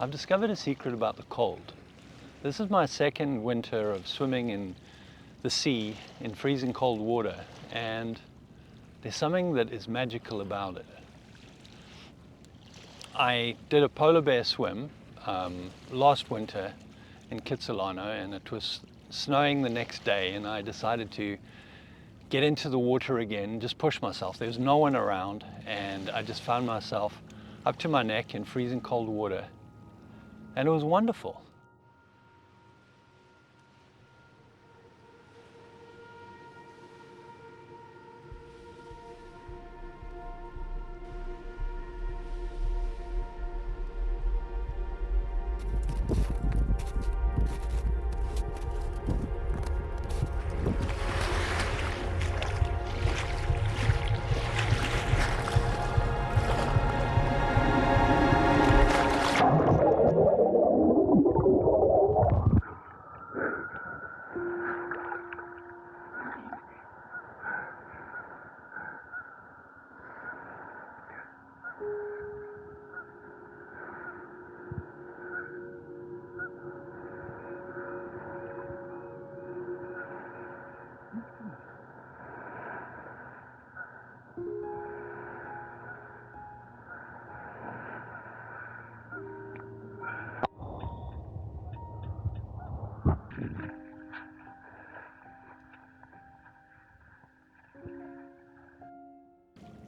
I've discovered a secret about the cold. This is my second winter of swimming in the sea in freezing cold water, and there's something that is magical about it. I did a polar bear swim last winter in Kitsilano, and it was snowing the next day, and I decided to get into the water again, just push myself. There was no one around, and I just found myself up to my neck in freezing cold water, and it was wonderful.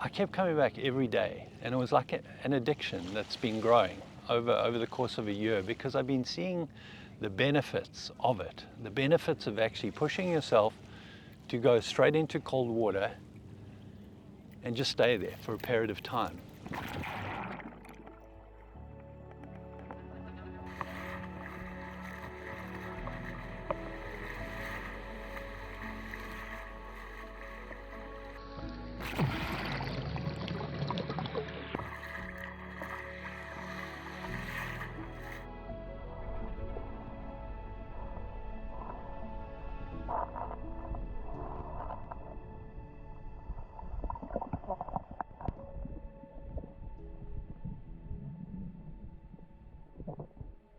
I kept coming back every day, and it was like an addiction that's been growing over the course of a year, because I've been seeing the benefits of it, the benefits of actually pushing yourself to go straight into cold water and just stay there for a period of time.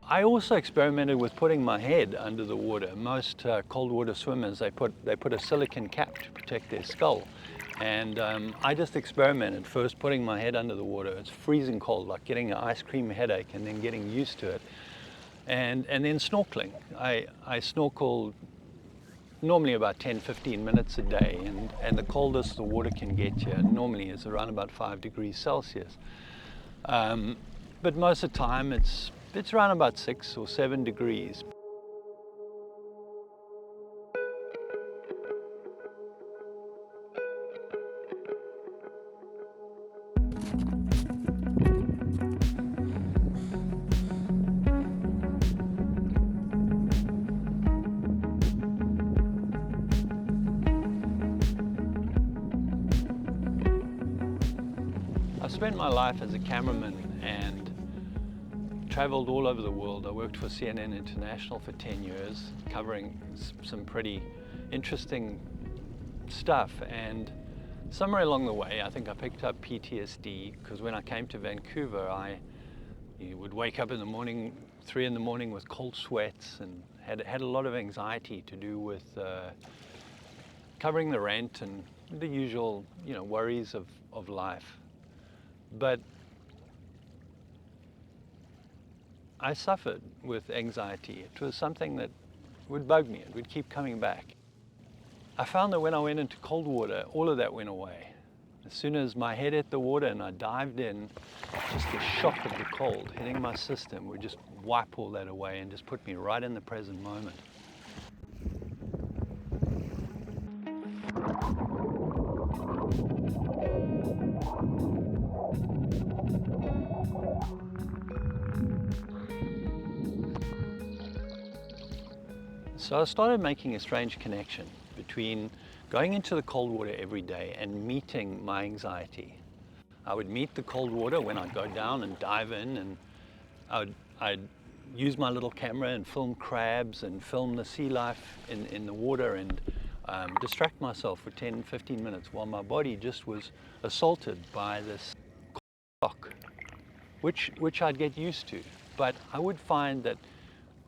I also experimented with putting my head under the water. Most cold water swimmers, they put a silicone cap to protect their skull. And I just experimented first putting my head under the water. It's freezing cold, like getting an ice cream headache, and then getting used to it. And then snorkeling. I snorkel normally about 10-15 minutes a day, and the coldest the water can get you normally is around about 5 degrees Celsius. But most of the time it's around about 6 or 7 degrees. I've spent my life as a cameraman and traveled all over the world. I worked for CNN International for 10 years, covering some pretty interesting stuff. And somewhere along the way, I think I picked up PTSD, because when I came to Vancouver, you would wake up in the morning, 3 in the morning, with cold sweats, and had a lot of anxiety to do with covering the rent and the usual, worries of life. But I suffered with anxiety. It was something that would bug me. It would keep coming back. I found that when I went into cold water, all of that went away. As soon as my head hit the water and I dived in, just the shock of the cold hitting my system would just wipe all that away and just put me right in the present moment. So I started making a strange connection between going into the cold water every day and meeting my anxiety. I would meet the cold water when I'd go down and dive in, and I'd use my little camera and film crabs and film the sea life in the water, and distract myself for 10-15 minutes while my body just was assaulted by this shock, which I'd get used to. But I would find that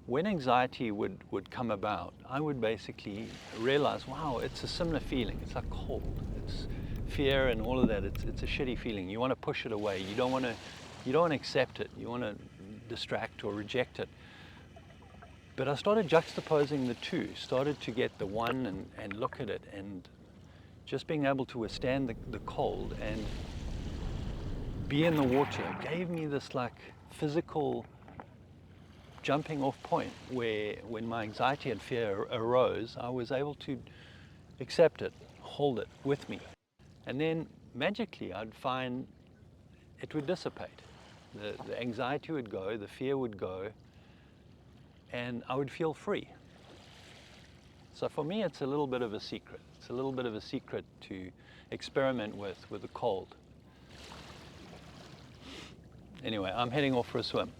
when anxiety would come about, I would basically realize, wow, it's a similar feeling. It's like cold. It's fear and all of that. It's a shitty feeling. You want to push it away. You don't want to accept it. You want to distract or reject it. But I started juxtaposing the two, started to get the one and look at it, and just being able to withstand the cold and be in the water gave me this like physical jumping off point where when my anxiety and fear arose, I was able to accept it, hold it with me. And then magically I'd find it would dissipate. The anxiety would go, the fear would go, and I would feel free. So for me, it's a little bit of a secret. It's a little bit of a secret to experiment with the cold. Anyway, I'm heading off for a swim.